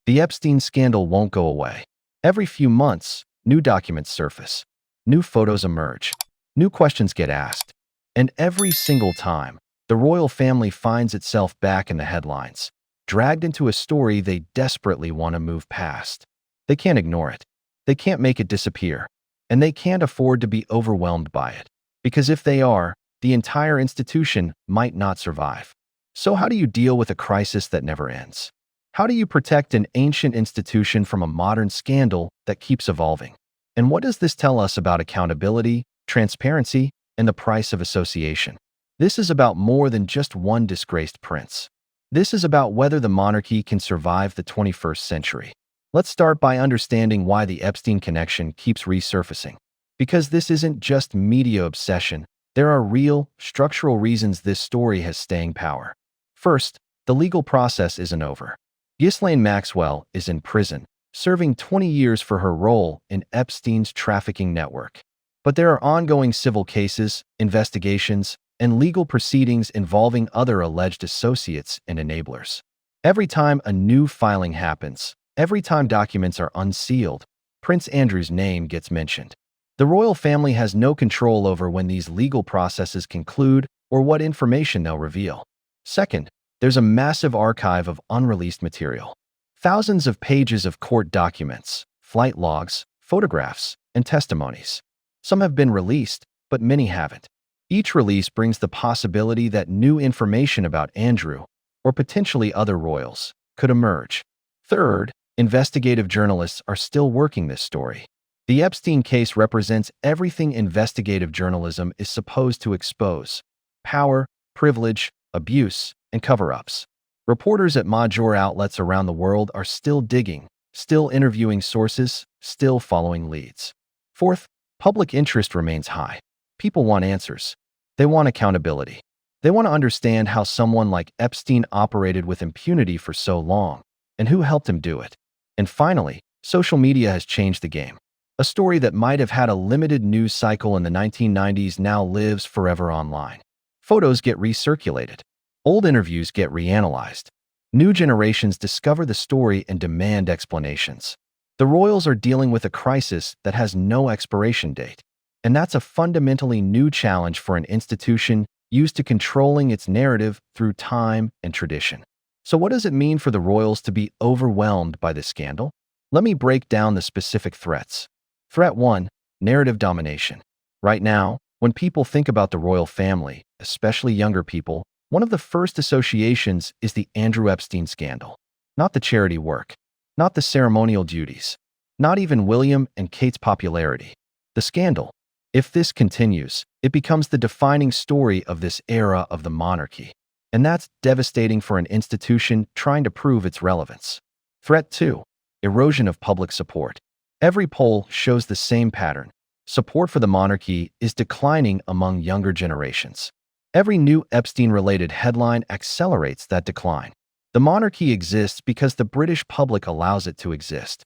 The Epstein scandal won't go away. Every few months, new documents surface, new photos emerge, new questions get asked, and every single time, the royal family finds itself back in the headlines, dragged into a story they desperately want to move past. They can't ignore it. They can't make it disappear. And they can't afford to be overwhelmed by it. Because if they are, the entire institution might not survive. So how do you deal with a crisis that never ends? How do you protect an ancient institution from a modern scandal that keeps evolving? And what does this tell us about accountability, transparency, and the price of association? This is about more than just one disgraced prince. This is about whether the monarchy can survive the 21st century. Let's start by understanding why the Epstein connection keeps resurfacing. Because this isn't just media obsession, there are real, structural reasons this story has staying power. First, the legal process isn't over. Ghislaine Maxwell is in prison, serving 20 years for her role in Epstein's trafficking network. But there are ongoing civil cases, investigations, and legal proceedings involving other alleged associates and enablers. Every time a new filing happens, every time documents are unsealed, Prince Andrew's name gets mentioned. The royal family has no control over when these legal processes conclude or what information they'll reveal. Second, there's a massive archive of unreleased material. Thousands of pages of court documents, flight logs, photographs, and testimonies. Some have been released, but many haven't. Each release brings the possibility that new information about Andrew, or potentially other royals, could emerge. Third, investigative journalists are still working this story. The Epstein case represents everything investigative journalism is supposed to expose: power, privilege, abuse, and cover-ups. Reporters at major outlets around the world are still digging, still interviewing sources, still following leads. Fourth, public interest remains high. People want answers. They want accountability. They want to understand how someone like Epstein operated with impunity for so long, and who helped him do it. And finally, social media has changed the game. A story that might have had a limited news cycle in the 1990s now lives forever online. Photos get recirculated. Old interviews get reanalyzed. New generations discover the story and demand explanations. The royals are dealing with a crisis that has no expiration date. And that's a fundamentally new challenge for an institution used to controlling its narrative through time and tradition. So what does it mean for the royals to be overwhelmed by this scandal? Let me break down the specific threats. Threat 1, narrative domination. Right now, when people think about the royal family, especially younger people, one of the first associations is the Andrew Epstein scandal. Not the charity work, not the ceremonial duties, not even William and Kate's popularity. The scandal. If this continues, it becomes the defining story of this era of the monarchy. And that's devastating for an institution trying to prove its relevance. Threat 2, erosion of public support. Every poll shows the same pattern. Support for the monarchy is declining among younger generations. Every new Epstein-related headline accelerates that decline. The monarchy exists because the British public allows it to exist.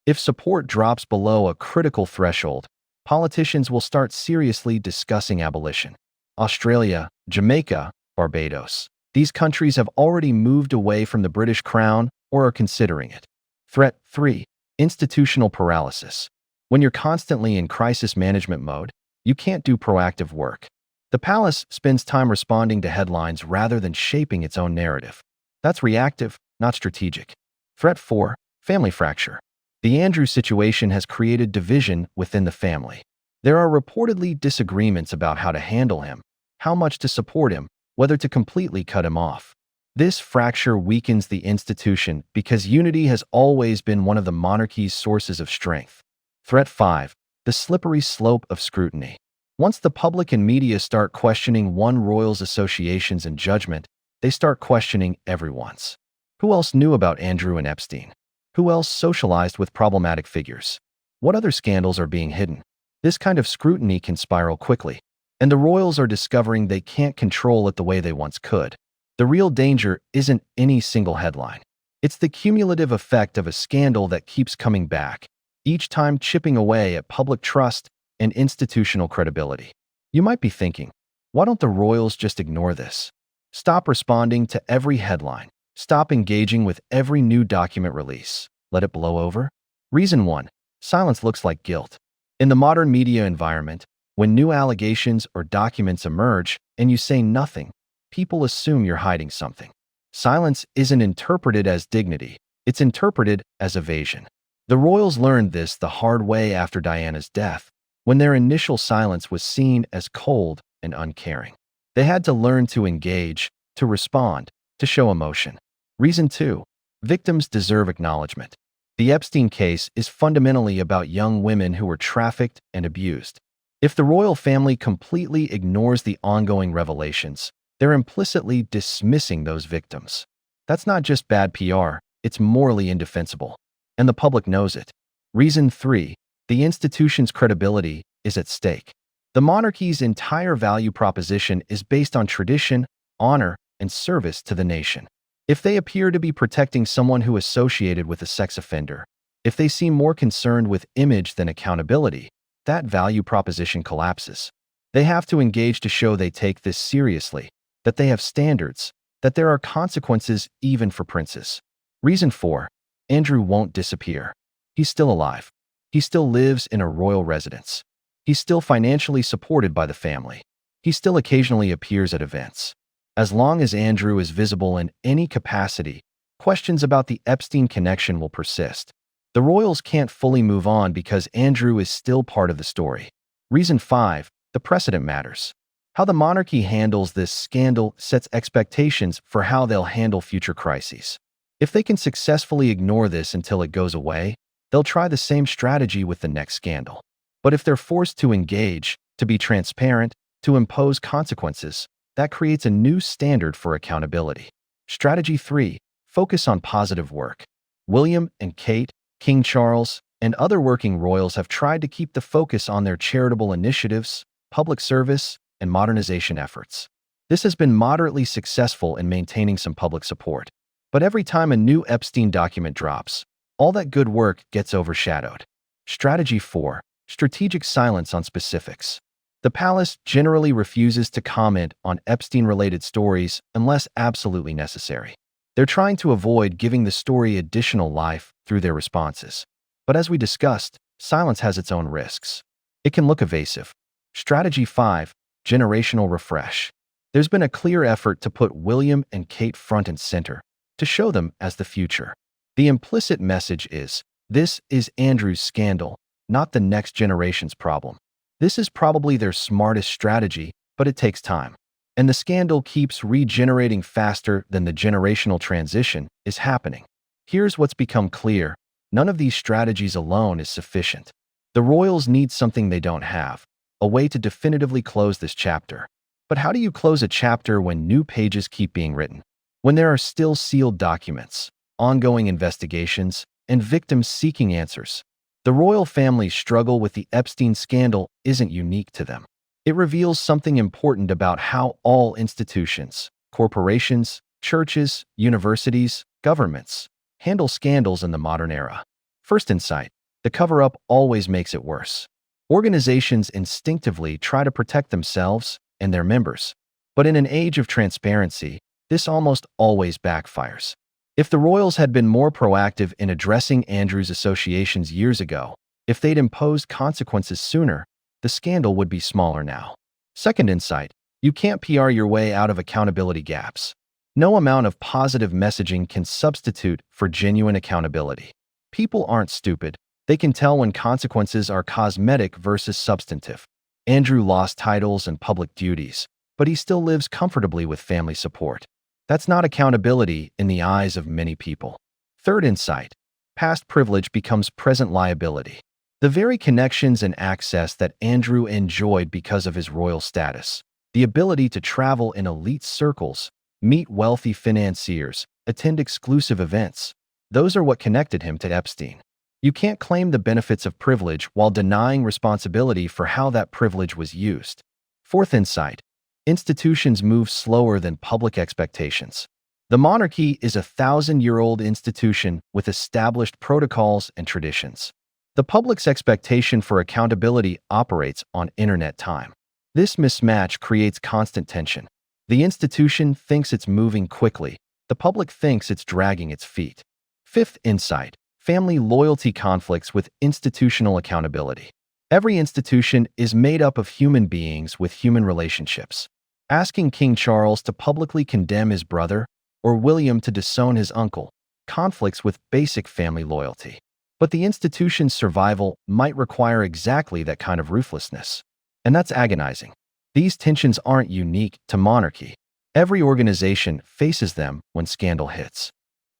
If support drops below a critical threshold, politicians will start seriously discussing abolition. Australia, Jamaica, Barbados. These countries have already moved away from the British crown or are considering it. Threat 3, institutional paralysis. When you're constantly in crisis management mode, you can't do proactive work. The palace spends time responding to headlines rather than shaping its own narrative. That's reactive, not strategic. Threat 4, family fracture. The Andrew situation has created division within the family. There are reportedly disagreements about how to handle him, how much to support him, whether to completely cut him off. This fracture weakens the institution because unity has always been one of the monarchy's sources of strength. Threat 5, the slippery slope of scrutiny. Once the public and media start questioning one royal's associations and judgment, they start questioning everyone's. Who else knew about Andrew and Epstein? Who else socialized with problematic figures? What other scandals are being hidden? This kind of scrutiny can spiral quickly, and the royals are discovering they can't control it the way they once could. The real danger isn't any single headline. It's the cumulative effect of a scandal that keeps coming back, each time chipping away at public trust and institutional credibility. You might be thinking, why don't the royals just ignore this? Stop responding to every headline. Stop engaging with every new document release. Let it blow over? Reason 1. Silence looks like guilt. In the modern media environment, when new allegations or documents emerge and you say nothing, people assume you're hiding something. Silence isn't interpreted as dignity, it's interpreted as evasion. The royals learned this the hard way after Diana's death, when their initial silence was seen as cold and uncaring. They had to learn to engage, to respond, to show emotion. Reason 2. Victims deserve acknowledgement. The Epstein case is fundamentally about young women who were trafficked and abused. If the royal family completely ignores the ongoing revelations, they're implicitly dismissing those victims. That's not just bad PR, it's morally indefensible. And the public knows it. Reason 3. The institution's credibility is at stake. The monarchy's entire value proposition is based on tradition, honor, and service to the nation. If they appear to be protecting someone who associated with a sex offender, if they seem more concerned with image than accountability, that value proposition collapses. They have to engage to show they take this seriously, that they have standards, that there are consequences even for princes. Reason 4. Andrew won't disappear. He's still alive. He still lives in a royal residence. He's still financially supported by the family. He still occasionally appears at events. As long as Andrew is visible in any capacity, questions about the Epstein connection will persist. The royals can't fully move on because Andrew is still part of the story. Reason 5. The precedent matters. How the monarchy handles this scandal sets expectations for how they'll handle future crises. If they can successfully ignore this until it goes away, they'll try the same strategy with the next scandal. But if they're forced to engage, to be transparent, to impose consequences, that creates a new standard for accountability. Strategy 3. Focus on positive work. William and Kate, King Charles, and other working royals have tried to keep the focus on their charitable initiatives, public service, and modernization efforts. This has been moderately successful in maintaining some public support. But every time a new Epstein document drops, all that good work gets overshadowed. Strategy 4. Strategic silence on specifics. The palace generally refuses to comment on Epstein-related stories unless absolutely necessary. They're trying to avoid giving the story additional life through their responses. But as we discussed, silence has its own risks. It can look evasive. Strategy 5. Generational refresh. There's been a clear effort to put William and Kate front and center, to show them as the future. The implicit message is, this is Andrew's scandal, not the next generation's problem. This is probably their smartest strategy, but it takes time. And the scandal keeps regenerating faster than the generational transition is happening. Here's what's become clear. None of these strategies alone is sufficient. The royals need something they don't have, a way to definitively close this chapter. But how do you close a chapter when new pages keep being written? When there are still sealed documents, ongoing investigations, and victims seeking answers? The royal family's struggle with the Epstein scandal isn't unique to them. It reveals something important about how all institutions, corporations, churches, universities, governments, handle scandals in the modern era. First insight, the cover-up always makes it worse. Organizations instinctively try to protect themselves and their members. But in an age of transparency, this almost always backfires. If the royals had been more proactive in addressing Andrew's associations years ago, if they'd imposed consequences sooner, the scandal would be smaller now. Second insight, you can't PR your way out of accountability gaps. No amount of positive messaging can substitute for genuine accountability. People aren't stupid. They can tell when consequences are cosmetic versus substantive. Andrew lost titles and public duties, but he still lives comfortably with family support. That's not accountability in the eyes of many people. Third insight, past privilege becomes present liability. The very connections and access that Andrew enjoyed because of his royal status, the ability to travel in elite circles, meet wealthy financiers, attend exclusive events, those are what connected him to Epstein. You can't claim the benefits of privilege while denying responsibility for how that privilege was used. Fourth insight, institutions move slower than public expectations. The monarchy is a thousand-year-old institution with established protocols and traditions. The public's expectation for accountability operates on internet time. This mismatch creates constant tension. The institution thinks it's moving quickly. The public thinks it's dragging its feet. Fifth insight: family loyalty conflicts with institutional accountability. Every institution is made up of human beings with human relationships. Asking King Charles to publicly condemn his brother or William to disown his uncle conflicts with basic family loyalty. But the institution's survival might require exactly that kind of ruthlessness. And that's agonizing. These tensions aren't unique to monarchy. Every organization faces them when scandal hits.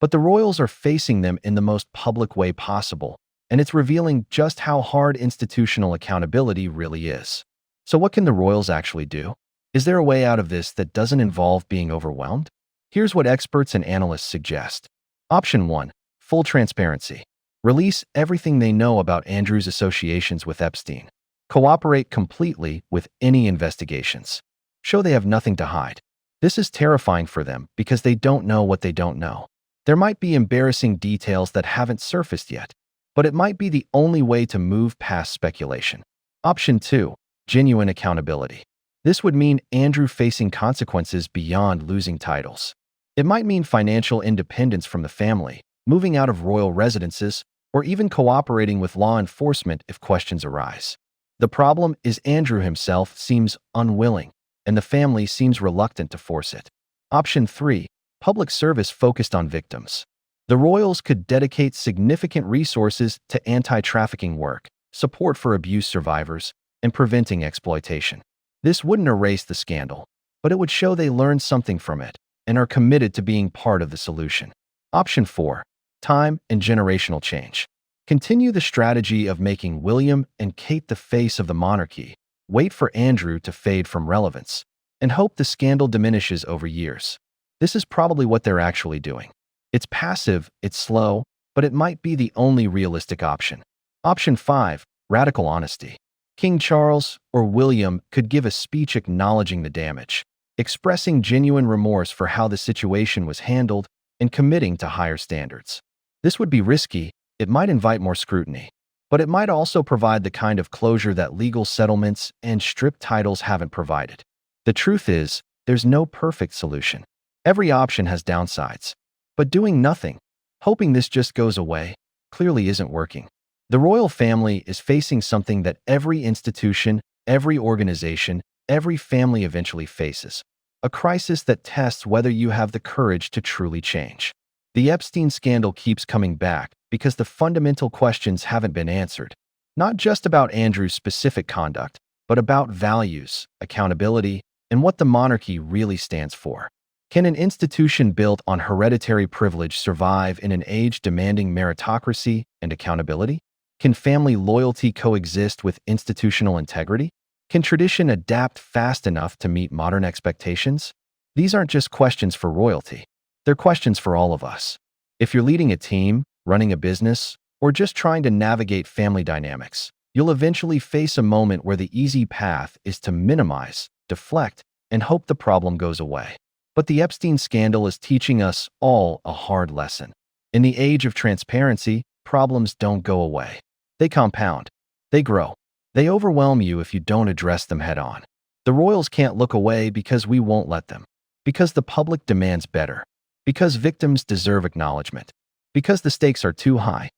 But the royals are facing them in the most public way possible, and it's revealing just how hard institutional accountability really is. So what can the royals actually do? Is there a way out of this that doesn't involve being overwhelmed? Here's what experts and analysts suggest. Option 1. Full transparency. Release everything they know about Andrew's associations with Epstein. Cooperate completely with any investigations. Show they have nothing to hide. This is terrifying for them because they don't know what they don't know. There might be embarrassing details that haven't surfaced yet, but it might be the only way to move past speculation. Option 2. Genuine accountability. This would mean Andrew facing consequences beyond losing titles. It might mean financial independence from the family, moving out of royal residences, or even cooperating with law enforcement if questions arise. The problem is Andrew himself seems unwilling, and the family seems reluctant to force it. Option 3. Public service focused on victims. The royals could dedicate significant resources to anti-trafficking work, support for abuse survivors, and preventing exploitation. This wouldn't erase the scandal, but it would show they learned something from it and are committed to being part of the solution. Option 4. Time and generational change. Continue the strategy of making William and Kate the face of the monarchy, wait for Andrew to fade from relevance, and hope the scandal diminishes over years. This is probably what they're actually doing. It's passive, it's slow, but it might be the only realistic option. Option 5. Radical honesty. King Charles or William could give a speech acknowledging the damage, expressing genuine remorse for how the situation was handled, and committing to higher standards. This would be risky. It might invite more scrutiny, but it might also provide the kind of closure that legal settlements and stripped titles haven't provided. The truth is, there's no perfect solution. Every option has downsides. But doing nothing, hoping this just goes away, clearly isn't working. The royal family is facing something that every institution, every organization, every family eventually faces. A crisis that tests whether you have the courage to truly change. The Epstein scandal keeps coming back because the fundamental questions haven't been answered. Not just about Andrew's specific conduct, but about values, accountability, and what the monarchy really stands for. Can an institution built on hereditary privilege survive in an age demanding meritocracy and accountability? Can family loyalty coexist with institutional integrity? Can tradition adapt fast enough to meet modern expectations? These aren't just questions for royalty. They're questions for all of us. If you're leading a team, running a business, or just trying to navigate family dynamics, you'll eventually face a moment where the easy path is to minimize, deflect, and hope the problem goes away. But the Epstein scandal is teaching us all a hard lesson. In the age of transparency, problems don't go away. They compound. They grow. They overwhelm you if you don't address them head on. The royals can't look away because we won't let them. Because the public demands better. Because victims deserve acknowledgement. Because the stakes are too high.